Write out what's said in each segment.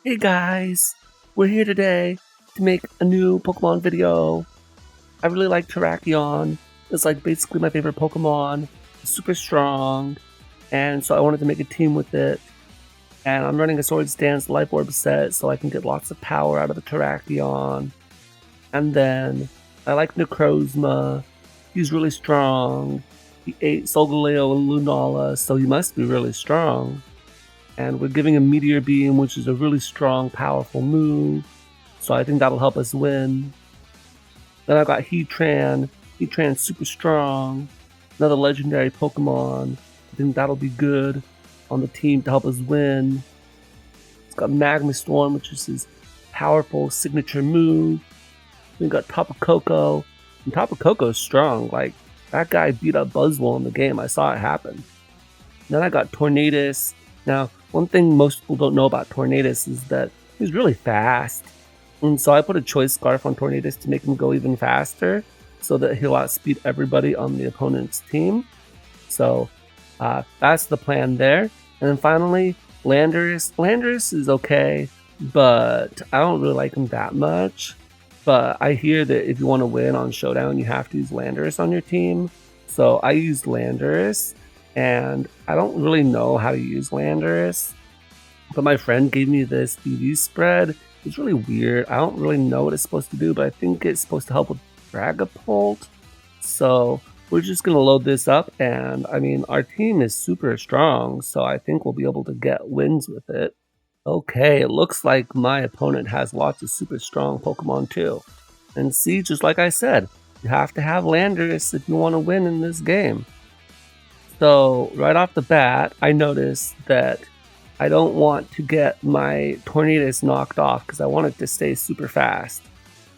Hey guys, we're here today to make a new Pokemon video. I really like Terrakion. It's like basically my favorite Pokemon. It's super strong, and so I wanted to make a team with it. And I'm running a Swords Dance Life Orb set so I can get lots of power out of the Terrakion. And then I like Necrozma. He's really strong. He ate Solgaleo and Lunala, so he must be really strong. And we're giving him Meteor Beam, which is a really strong, powerful move. So I think that'll help us win. Then I've got Heatran. Heatran's super strong. Another legendary Pokemon. I think that'll be good on the team to help us win. It's got Magma Storm, which is his powerful signature move. We've got Tapu Koko. And Tapu Koko's strong. Like, that guy beat up Buzzwole in the game. I saw it happen. Then I got Tornadus. Now, one thing most people don't know about Tornadus is that he's really fast. And so I put a Choice Scarf on Tornadus to make him go even faster so that he'll outspeed everybody on the opponent's team. So that's the plan there. And then finally, Landorus. Landorus is okay, but I don't really like him that much. But I hear that if you want to win on Showdown, you have to use Landorus on your team. So I used Landorus. And I don't really know how to use Landorus, but my friend gave me this EV spread. It's really weird. I don't really know what it's supposed to do, but I think it's supposed to help with Dragapult. So we're just going to load this up, and I mean, our team is super strong, so I think we'll be able to get wins with it. Okay, it looks like my opponent has lots of super strong Pokemon too. And see, just like I said, you have to have Landorus if you want to win in this game. So right off the bat, I noticed that I don't want to get my Tornadus knocked off because I want it to stay super fast.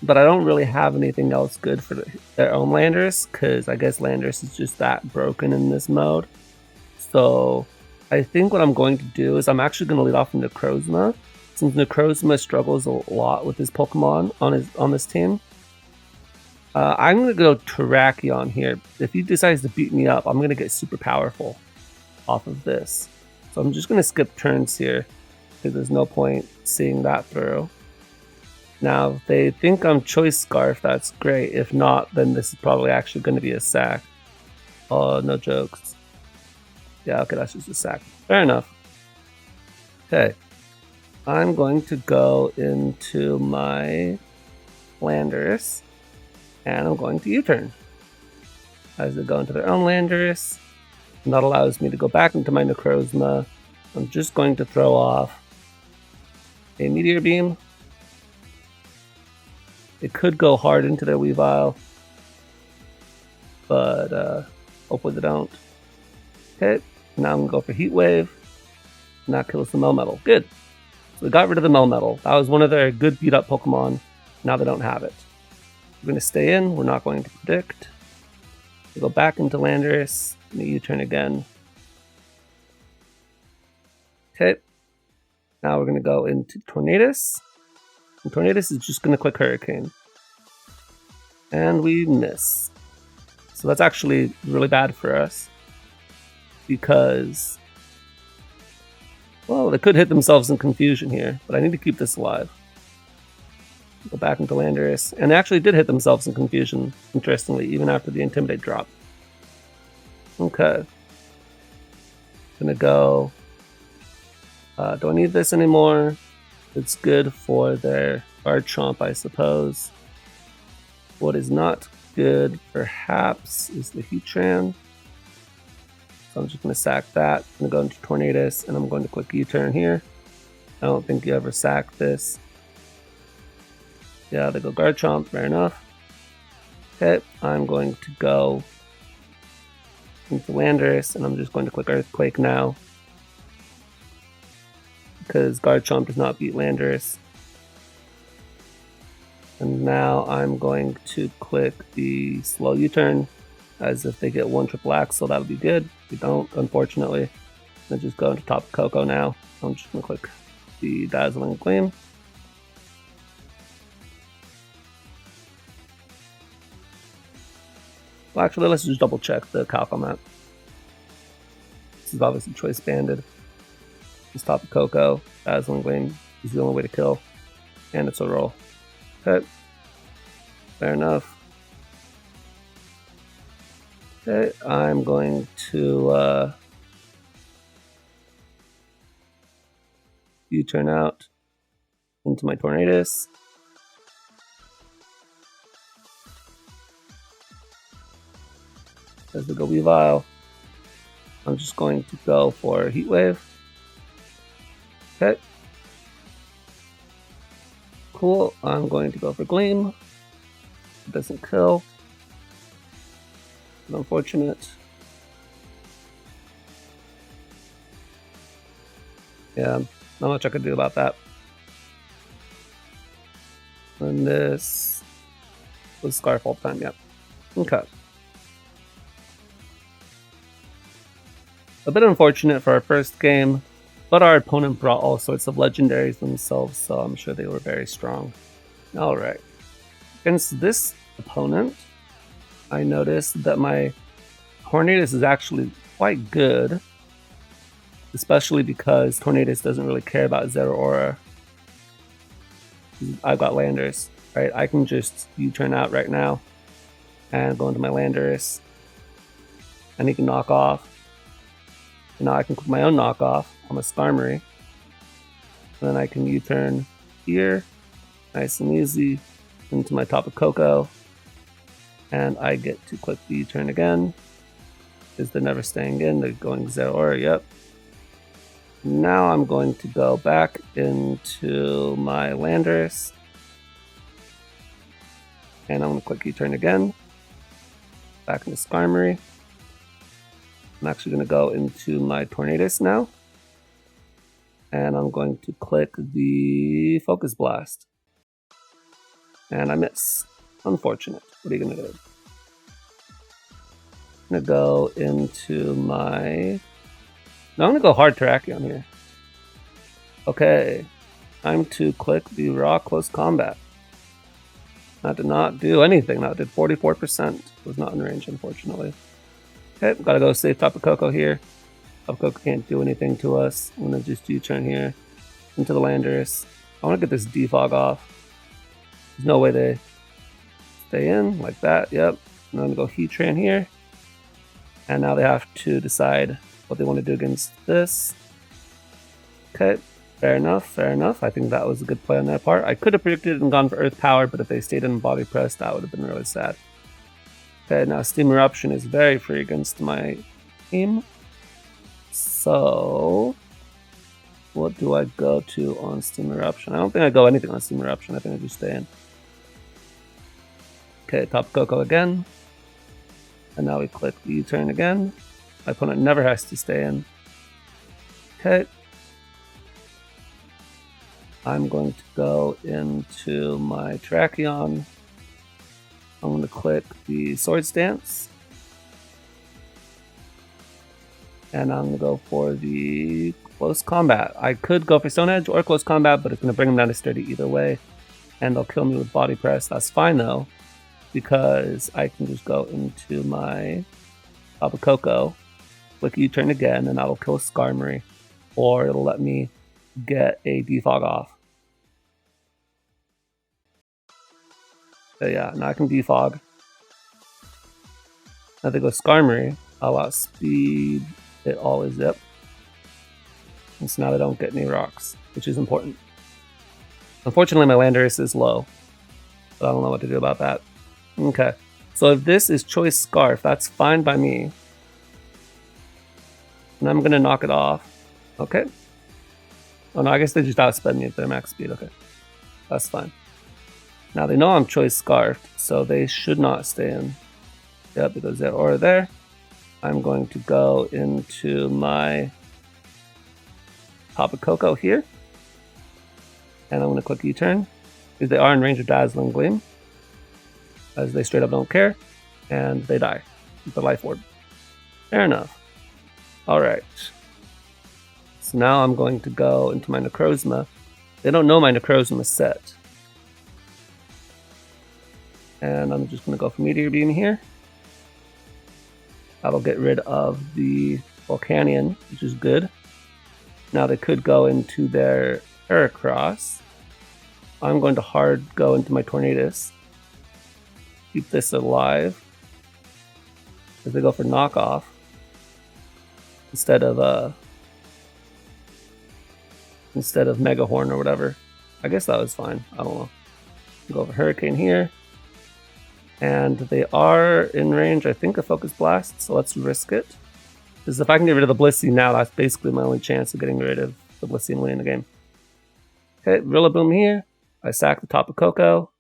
But I don't really have anything else good for their own Landorus because I guess Landorus is just that broken in this mode. So I think what I'm going to do is I'm actually going to lead off into Necrozma. Since Necrozma struggles a lot with his Pokemon on this team. I'm going to go Terrakion here. If he decides to beat me up, I'm going to get super powerful off of this. So I'm just going to skip turns here because there's no point seeing that through. Now, if they think I'm Choice Scarf, that's great. If not, then this is probably actually going to be a sack. Oh, no jokes. Yeah, okay, that's just a sack. Fair enough. Okay. I'm going to go into my Landorus. And I'm going to U-turn. As they go into their own Landorus. And that allows me to go back into my Necrozma. I'm just going to throw off a Meteor Beam. It could go hard into their Weavile. But hopefully they don't. Okay, now I'm going to go for Heat Wave. And that kills the Melmetal. Good. So we got rid of the Melmetal. That was one of their good beat up Pokemon. Now they don't have it. We're going to stay in. We're not going to predict. We go back into Landorus. And U-turn again. Okay. Now we're going to go into Tornadus. And Tornadus is just going to click Hurricane. And we miss. So that's actually really bad for us. Because, well, they could hit themselves in confusion here. But I need to keep this alive. Go back into Landorus. And they actually did hit themselves in confusion, interestingly, even after the Intimidate drop. Okay. Gonna go. Do I need this anymore? It's good for their Garchomp, I suppose. What is not good, perhaps, is the Heatran. So I'm just gonna sack that. I'm gonna go into Tornadus, and I'm going to click U-turn here. I don't think you ever sack this. Yeah, they go Garchomp, fair enough. Okay, I'm going to go into Landorus, and I'm just going to click Earthquake now. Because Garchomp does not beat Landorus. And now I'm going to click the slow U-turn, as if they get one triple axle, that'll be good. If they don't, unfortunately. I'll just go into Tapu Koko now. I'm just going to click the Dazzling Gleam. Well, actually, let's just double check the Calco map. This is obviously choice banded. Just Tapu Koko, Dazzling Gleam, is the only way to kill. And it's a roll. Okay. Fair enough. Okay, I'm going to U-turn out into my Tornadus. As we go Weavile, I'm just going to go for Heat Wave. Okay. Cool. I'm going to go for Gleam. It doesn't kill. Unfortunate. Yeah, not much I could do about that. And this was Scarf all the time, yep. Okay. A bit unfortunate for our first game, but our opponent brought all sorts of legendaries themselves, so I'm sure they were very strong. Alright. Against this opponent, I noticed that my Tornadus is actually quite good, especially because Tornadus doesn't really care about Zero Aura. I've got Landers, right? I can just U-turn out right now and go into my Landers, and he can knock off. And now I can click my own knockoff on my Skarmory. And then I can U-turn here, nice and easy, into my Tapu Koko. And I get to click the U-turn again. Because they're never staying in, they're going Zero Aura, yep. Now I'm going to go back into my Landers. And I'm going to click U-turn again. Back into Skarmory. I'm actually going to go into my Tornadus now. And I'm going to click the Focus Blast. And I miss. Unfortunate. What are you going to do? I'm going to go into my... No, I'm going to go hard Terrakion here. Okay. Time to click the Raw Close Combat. That did not do anything. That did 44%. Was not in range, unfortunately. Okay, gotta go save Tapu Koko here. Tapu Koko can't do anything to us. I'm gonna just U-turn here into the Landers. I wanna get this defog off. There's no way they stay in like that. Yep. I'm gonna go Heatran here. And now they have to decide what they want to do against this. Okay, fair enough, fair enough. I think that was a good play on their part. I could have predicted and gone for Earth Power, but if they stayed in Body Press, that would have been really sad. Okay, now Steam Eruption is very free against my team. So, what do I go to on Steam Eruption? I don't think I go anything on Steam Eruption. I think I just stay in. Okay, Tapu Koko again. And now we click the U-turn again. My opponent never has to stay in. Okay. I'm going to go into my Terrakion. I'm going to click the Swords Dance. And I'm going to go for the Close Combat. I could go for Stone Edge or Close Combat, but it's going to bring them down to Sturdy either way. And they'll kill me with Body Press. That's fine though, because I can just go into my Tapu Koko, click U-turn again, and that'll kill Skarmory. Or it'll let me get a defog off. So yeah, now I can defog. Now they go Skarmory, I'll outspeed it all is zip. And so now they don't get any rocks, which is important. Unfortunately, my Landorus is low, but I don't know what to do about that. Okay, so if this is Choice Scarf, that's fine by me. And I'm gonna knock it off. Okay. Oh no, I guess they just outsped me at their max speed. Okay, that's fine. Now they know I'm Choice Scarfed, so they should not stay in. Yep, because they're already there. I'm going to go into my Tapu Koko here. And I'm going to click U-turn, because they are in range of Dazzling Gleam. As they straight up don't care. And they die with the Life Orb. Fair enough. Alright. So now I'm going to go into my Necrozma. They don't know my Necrozma is set. And I'm just going to go for Meteor Beam here. That'll get rid of the Volcanion, which is good. Now they could go into their Heracross. I'm going to hard go into my Tornadus. Keep this alive. As they go for knockoff. Instead of Mega Horn or whatever. I guess that was fine. I don't know. Go for Hurricane here. And they are in range, I think, of Focus Blast, so let's risk it. Because if I can get rid of the Blissey now, that's basically my only chance of getting rid of the Blissey and winning the game. Okay, Rillaboom here. I sack the Tapu Koko.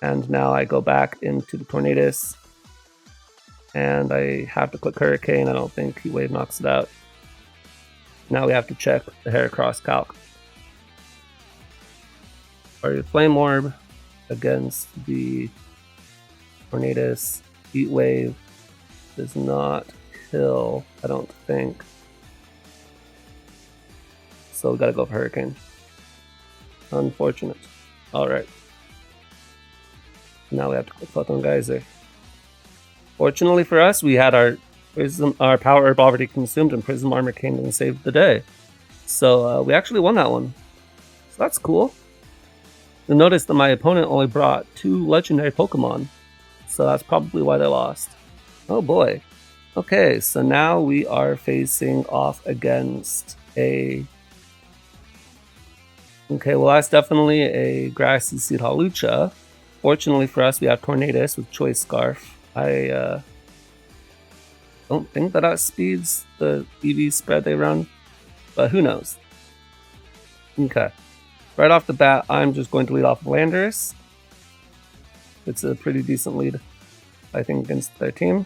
And now I go back into the Tornadus. And I have to click Hurricane. I don't think Heat Wave knocks it out. Now we have to check the Heracross calc. Or your Flame Orb against the Tornadus. Heat Wave does not kill, I don't think. So we gotta go for Hurricane. Unfortunate. Alright. Now we have to click Photon Geyser. Fortunately for us, we had our Power Herb already consumed and Prism Armor came and saved the day. So we actually won that one. So that's cool. You'll notice that my opponent only brought 2 legendary Pokemon. So that's probably why they lost. Oh boy. Okay, so now we are facing off against a... Okay, well that's definitely a Grassy Seed Hawlucha. Fortunately for us, we have Tornadus with Choice Scarf. I don't think that outspeeds the EV spread they run, but who knows. Okay. Right off the bat, I'm just going to lead off Landorus. It's a pretty decent lead, I think, against their team.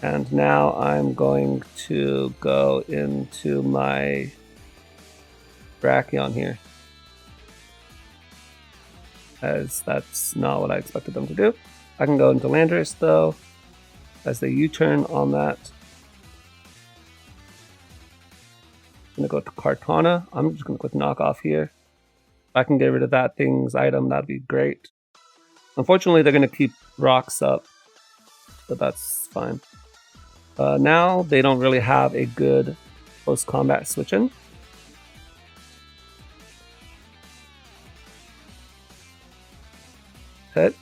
And now I'm going to go into my Brachion here, as that's not what I expected them to do. I can go into Landorus though, as they U-turn on that. I'm going to go to Kartana. I'm just going to click Knockoff here. If I can get rid of that thing's item, that'd be great. Unfortunately, they're going to keep rocks up, but that's fine. Now, they don't really have a good close combat switch-in. Okay.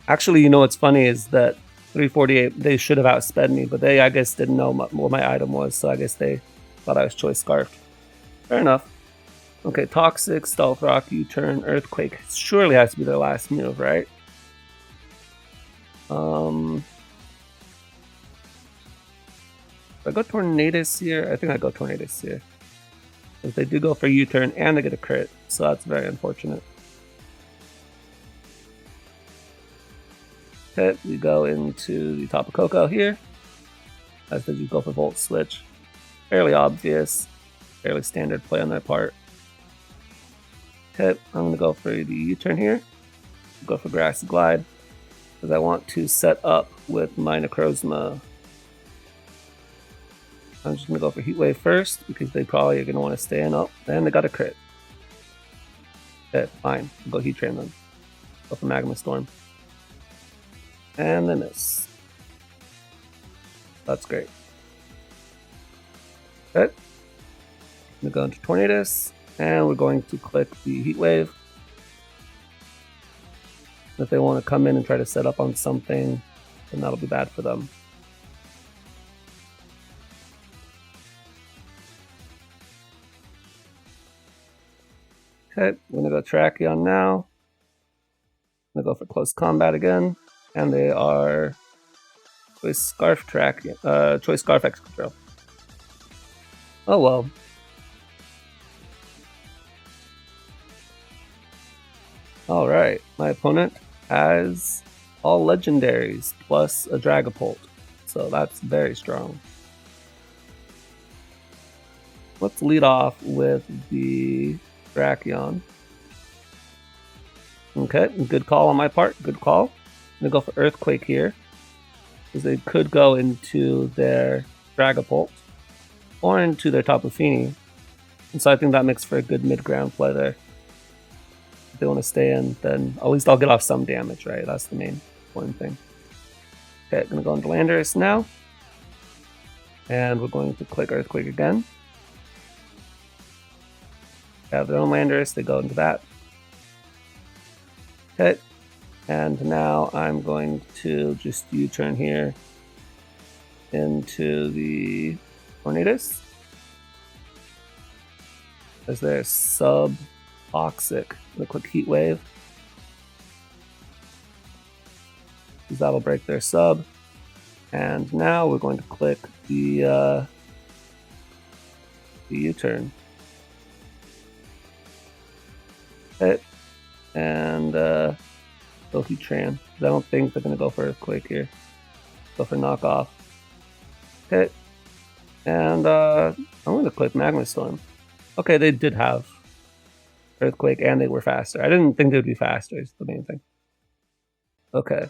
Actually, you know what's funny is that 348, they should have outsped me, but they, I guess, didn't know what my item was, so I guess they thought I was Choice Scarfed. Fair enough. Okay, Toxic, Stealth Rock, U-turn, Earthquake. Surely has to be their last move, right? If I go Tornadus here, I think I go Tornadus here. If they do go for U-turn and they get a crit, so that's very unfortunate. Okay, we go into the Tapu Koko here. As they do go for Volt Switch. Fairly obvious, fairly standard play on their part. Okay, I'm going to go for the U-turn here. Go for Grassy Glide. Because I want to set up with my Necrozma. I'm just going to go for Heat Wave first, because they probably are going to want to stay in. Oh, and they got a crit. Okay, fine. I'll go Heatran then. Go for Magma Storm. And then miss. That's great. Okay. I'm going to go into Tornadus, and we're going to click the Heat Wave. If they want to come in and try to set up on something, then that'll be bad for them. Okay, I'm going to go Tracheon now. I'm going to go for Close Combat again. And they are Choice Scarf Choice Scarf Excadrill. Oh well. Alright, my opponent has all legendaries plus a Dragapult. So that's very strong. Let's lead off with the Brachion. Okay, good call on my part, good call. I'm going to go for Earthquake here, because they could go into their Dragapult, or into their Tapu Fini. And so I think that makes for a good mid-ground play there. If they want to stay in, then at least I'll get off some damage, right? That's the main important thing. Okay, I'm going to go into Landorus now. And we're going to click Earthquake again. They have their own Landorus, they go into that. Okay, and now I'm going to just U-turn here into the Tornadus. As they're sub-toxic. A quick Heat Wave. Because that'll break their sub. And now we're going to click the U-turn. Okay. And go Heatran. I don't think they're going to go for Earthquake here. Go for Knockoff. Okay. And I'm going to click Magma Storm. Okay, they did have Earthquake and they were faster. I didn't think they would be faster, is the main thing. Okay.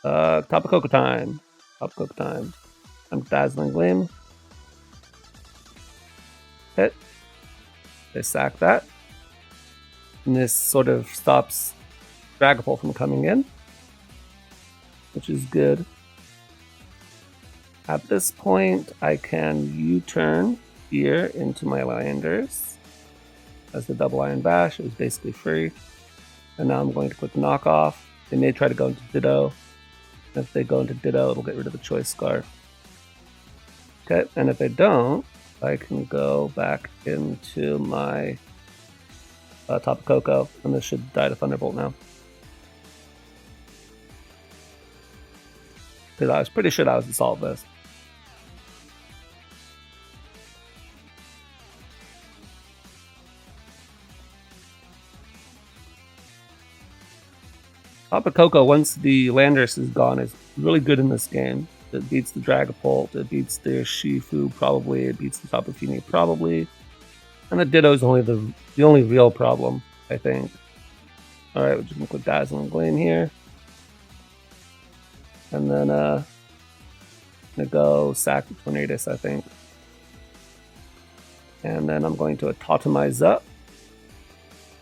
Tapu Koko time. Tapu Koko time. I'm Dazzling Gleam. Hit. They sack that. And this sort of stops Dragapult from coming in, which is good. At this point, I can U-turn here into my Landers. As the double Iron Bash, it was basically free. And now I'm going to click Knockoff. They may try to go into Ditto. If they go into Ditto, it'll get rid of the Choice Scarf. Okay, and if they don't, I can go back into my Tapu Koko, and this should die to Thunderbolt now. Because I was pretty sure that was the Salt Vest. Tapu Koko, once the Landers is gone, is really good in this game. It beats the Dragapult, it beats the Shifu probably, it beats the Tapu Fini probably. And the Ditto is only the only real problem, I think. Alright, we're just going to put Dazzling Gleam here. And then I'm going to go sack the Tornadus, I think. And then I'm going to Totemize up.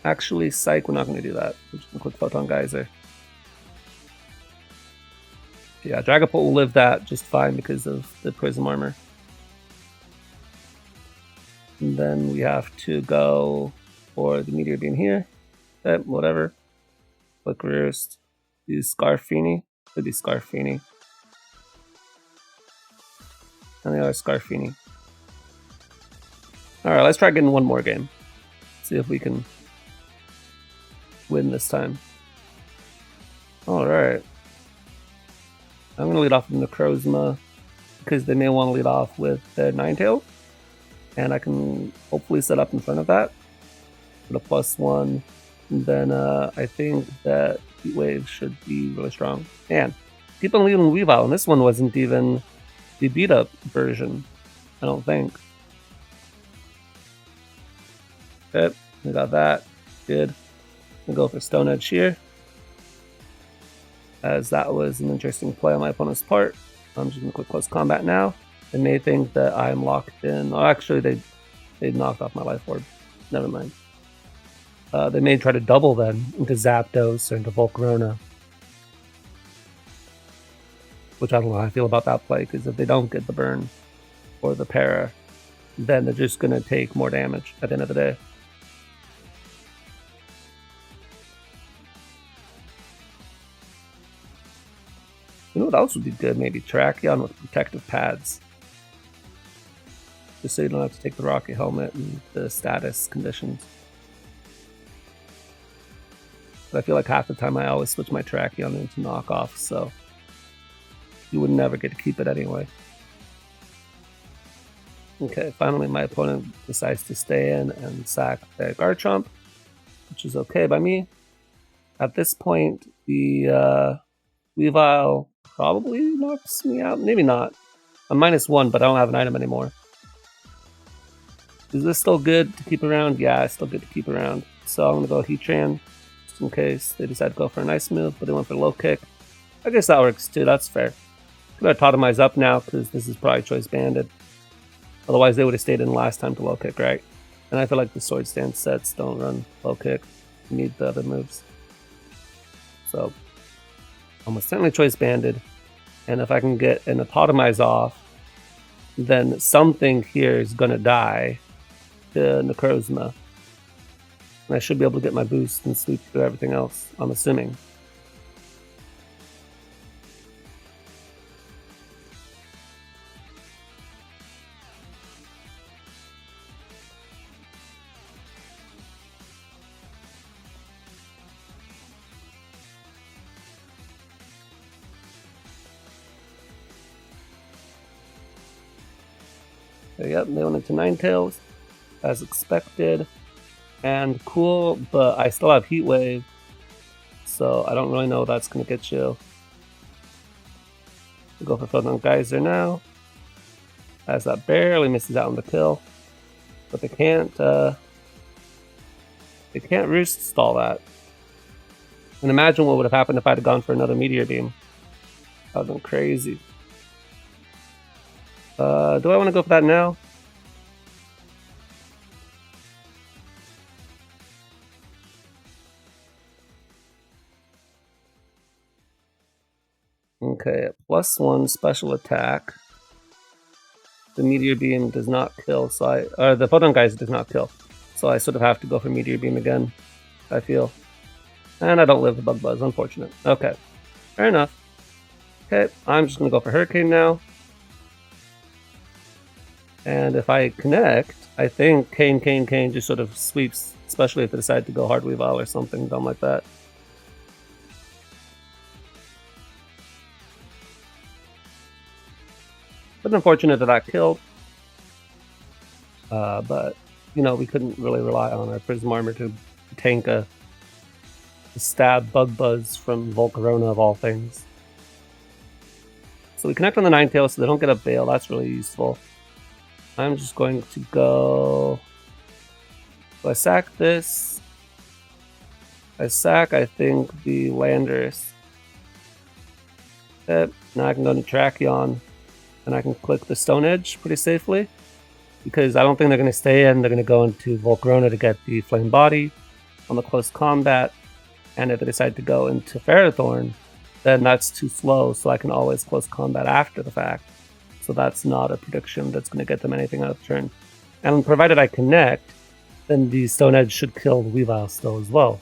Actually, Psych, we're not going to do that. We're just going to click Photon Geyser. Yeah, Dragapult will live that just fine because of the Prism Armor. And then we have to go for the Meteor Beam here. Whatever. Click Roost. Use Scarfini. Could be Scarfini. And the other Scarfini. Alright, let's try getting one more game. See if we can win this time. Alright. I'm going to lead off with Necrozma because they may want to lead off with the Ninetales. And I can hopefully set up in front of that with a +1. And then I think that Heat Wave should be really strong. And keep on leading Weavile, and this one wasn't even the beat-up version, I don't think. Okay, we got that. Good. We'll go for Stone Edge here, as that was an interesting play on my opponent's part. I'm just going to click Close Combat now. They may think that I'm locked in. Oh, actually, they knocked off my Life Orb. Never mind. They may try to double then into Zapdos or into Volcarona. Which I don't know how I feel about that play, because if they don't get the burn or the para, then they're just going to take more damage at the end of the day. You know what else would be good? Maybe Terrakion with protective pads. Just so you don't have to take the Rocket Helmet and the status conditions. But I feel like half the time I always switch my Terrakion into knockoff, so you would never get to keep it anyway. Okay, finally my opponent decides to stay in and sack their Garchomp, which is okay by me. At this point, the Weavile probably knocks me out. Maybe not. I'm -1, but I don't have an item anymore. Is this still good to keep around? Yeah, it's still good to keep around. So I'm going to go Heatran, just in case they decide to go for a nice move, but they went for low kick. I guess that works too, that's fair. I'm going to Totemize up now, because this is probably Choice Banded. Otherwise they would have stayed in last time to low kick, right? And I feel like the Sword Stance sets don't run low kick. You need the other moves. So, almost certainly Choice Banded. And if I can get an Totemize off, then something here is going to die to Necrozma. And I should be able to get my boost and sweep through everything else, I'm assuming. So, yep, they went into Ninetales, as expected. And cool, but I still have Heat Wave, so I don't really know what that's going to get you. We'll go for Photon Geyser now, as that barely misses out on the kill. But they can't roost stall that. And imagine what would have happened if I'd have gone for another Meteor Beam. That would have been crazy. Do I want to go for that now? Okay, +1 special attack. The Meteor Beam does not kill, so the Photon Geyser does not kill. So I sort of have to go for Meteor Beam again, I feel. And I don't live the Bug Buzz, unfortunate. Okay, fair enough. Okay, I'm just going to go for Hurricane now. And if I connect, I think Cane just sort of sweeps, especially if I decide to go Hard Weavile or something dumb like that. But unfortunate that I killed. But, you know, we couldn't really rely on our Prism Armor to tank a stab Bug Buzz from Volcarona of all things. So we connect on the Ninetales so they don't get a Veil. That's really useful. I'm just going to go... So I sack this. I sack, I think, the Landorus. Okay, now I can go into Tracheon. And I can click the Stone Edge pretty safely. Because I don't think they're going to stay in. They're going to go into Volcarona to get the Flame Body on the close combat. And if they decide to go into Ferrothorn, then that's too slow. So I can always close combat after the fact. So that's not a prediction that's going to get them anything out of turn. And provided I connect, then the Stone Edge should kill the Weavile still as well.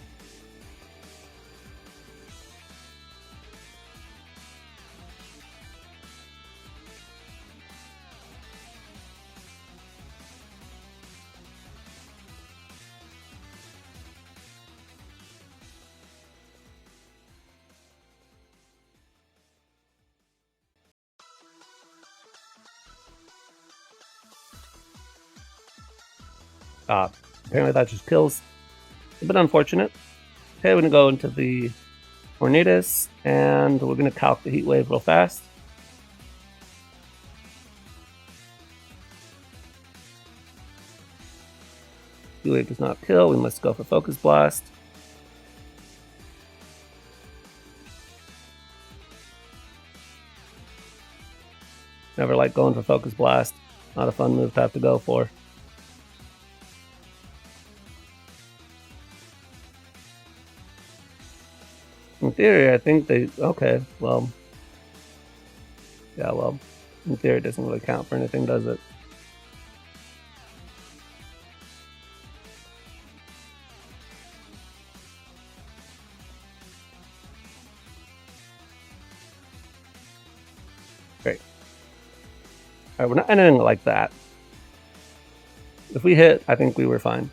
Apparently that just kills. A bit unfortunate. Okay, we're going to go into the Tornadus, and we're going to calc the Heat Wave real fast. Heat Wave does not kill, we must go for Focus Blast. Never like going for Focus Blast. Not a fun move to have to go for. In theory, I think they... Okay, well... Yeah, well... In theory, it doesn't really count for anything, does it? Great. Alright, we're not ending it like that. If we hit, I think we were fine.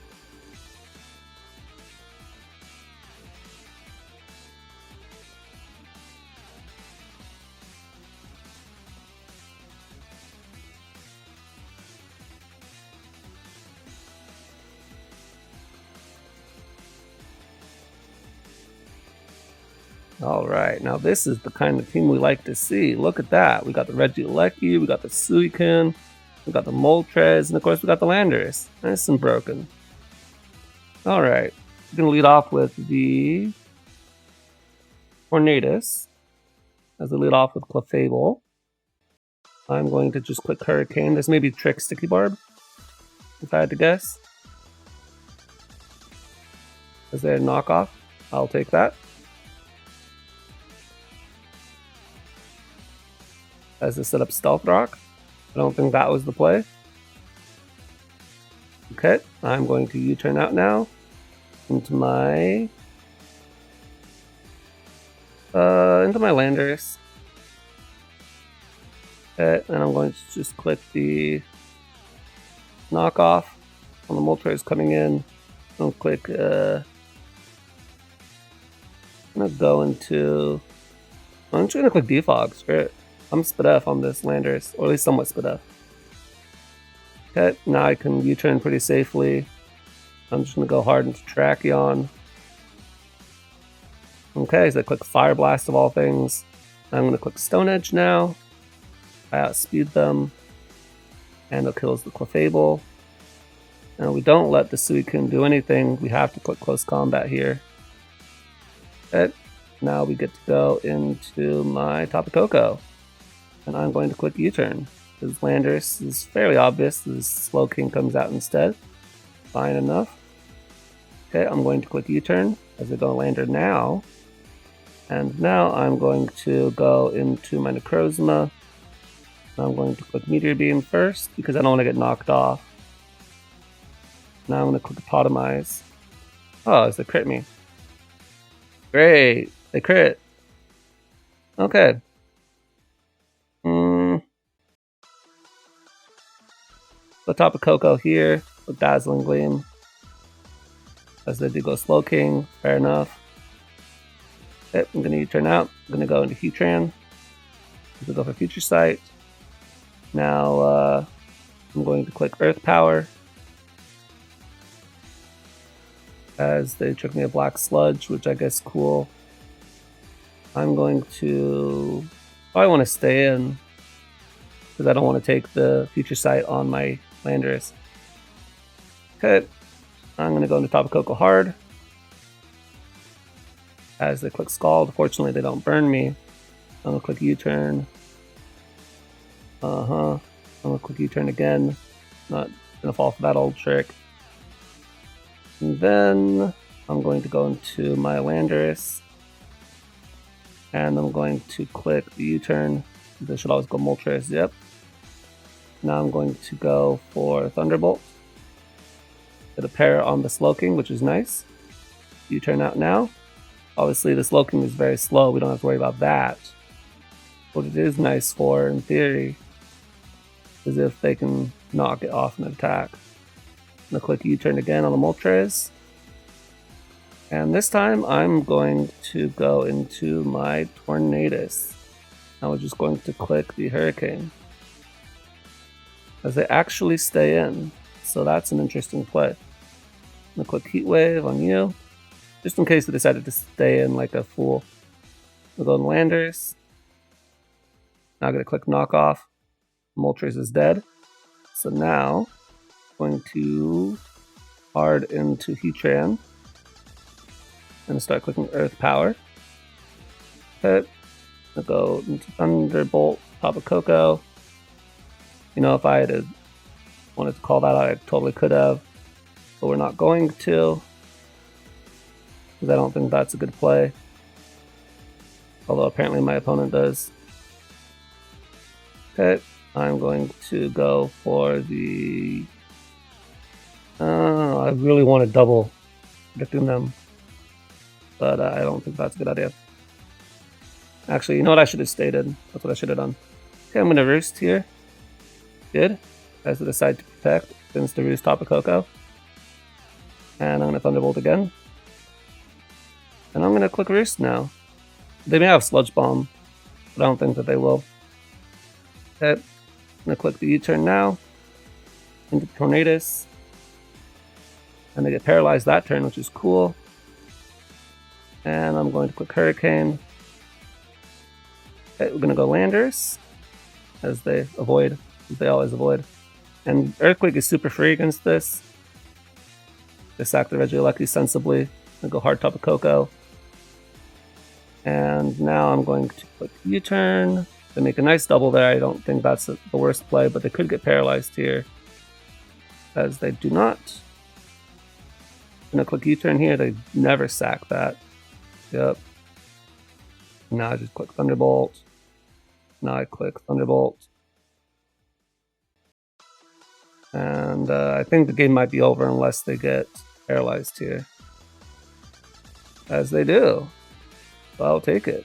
Alright, now this is the kind of team we like to see. Look at that. We got the Regieleki, we got the Suicune, we got the Moltres, and of course we got the Landorus. Nice and broken. Alright, we're going to lead off with the Tornadus. As we lead off with Clefable. I'm going to just click Hurricane. This may be Trick Sticky Barb, if I had to guess. Is there a knockoff? I'll take that. As to set up Stealth Rock. I don't think that was the play. Okay, I'm going to U-turn out now. into my landers. Okay, and I'm going to just click the knockoff on the Moltres coming in. I'm click I'm gonna go into I'm just gonna click defog. Screw it. I'm Spdef on this landers, or at least somewhat Spdef. Okay, now I can U-turn pretty safely. I'm just gonna go hard into Terrakion. Okay, so I click Fire Blast of all things. I'm gonna click Stone Edge now. I outspeed them. And it kills the Clefable. And we don't let the Suicune do anything. We have to click Close Combat here. Okay, now we get to go into my Tapu Koko. And I'm going to click U-turn. Because Landorus is fairly obvious. The Slowking comes out instead. Fine enough. Okay, I'm going to click U-turn as I go Lander now. And now I'm going to go into my Necrozma. I'm going to click Meteor Beam first because I don't want to get knocked off. Now I'm going to click Atomize. Oh, they crit me. Great, they crit. Okay. The Tapu Koko here with Dazzling Gleam. As they do go Slowking, fair enough. Okay, I'm going to U-turn out. I'm going to go into Heatran. I'm going to go for Future Sight. Now I'm going to click Earth Power. As they took me a Black Sludge, which I guess cool. I'm going to probably want to stay in because I don't want to take the Future Sight on my Landorus. Okay, I'm going to go into Tapu Koko hard. As they click Scald, fortunately they don't burn me. I'm going to click U-turn. I'm going to click U-turn again. Not going to fall for that old trick. And then I'm going to go into my Landorus. And I'm going to click the U-turn. This should always go Moltres, yep. Now I'm going to go for Thunderbolt. Get a pair on the Slowking, which is nice. U-turn out now. Obviously the Slowking is very slow, we don't have to worry about that. What it is nice for, in theory, is if they can knock it off an attack. I'm going to click U-turn again on the Moltres. And this time I'm going to go into my Tornadus. Now we're just going to click the Hurricane. As they actually stay in. So that's an interesting play. I'm going to click Heat Wave on you. Just in case they decided to stay in like a fool. We'll go to Landers. Now I'm going to click Knock Off. Moltres is dead. So now I'm going to hard into Heatran. And start clicking Earth Power. Okay. I'll go into Thunderbolt, Tapu Koko. You know, if I had wanted to call that out, I totally could have. But we're not going to. Because I don't think that's a good play. Although apparently my opponent does. Okay. I'm going to go for the... I really want to double predicting them. But I don't think that's a good idea. Actually, you know what I should have stated? That's what I should have done. Okay, I'm going to Roost here. Good. As I decide to protect against the Roost Tapu Koko. And I'm going to Thunderbolt again. And I'm going to click Roost now. They may have Sludge Bomb, but I don't think that they will. Okay, I'm going to click the U-turn now. Into Tornadus. And they get paralyzed that turn, which is cool. And I'm going to click Hurricane. Okay, we're going to go Landers. As they avoid, as they always avoid. And Earthquake is super free against this. They sack the Regieleki sensibly. I go hard Tapu Koko. And now I'm going to click U-turn. They make a nice double there. I don't think that's the worst play, but they could get paralyzed here. As they do not. I'm going to click U-turn here. They never sack that. Yep. Now I just click Thunderbolt. Now I click Thunderbolt. And I think the game might be over unless they get paralyzed here. As they do. So I'll take it.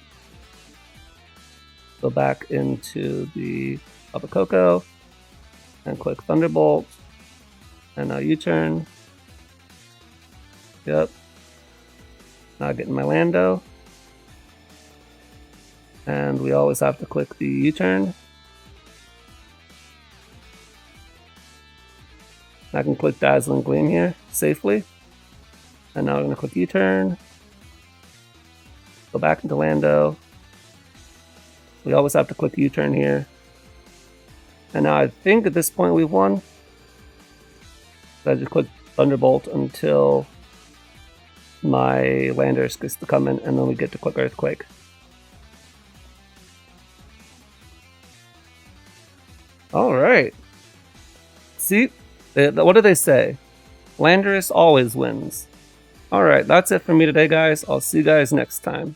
Go back into the Papa Coco and click Thunderbolt. And now U-turn. Yep. Now I get in my Lando. And we always have to click the U-turn. I can click Dazzling Gleam here safely. And now I'm going to click U-turn. Go back into Lando. We always have to click U-turn here. And now I think at this point we've won. So I just click Thunderbolt until my Landorus gets to come in, and then we get to click Earthquake. Alright. See? What do they say? Landorus always wins. Alright, that's it for me today, guys. I'll see you guys next time.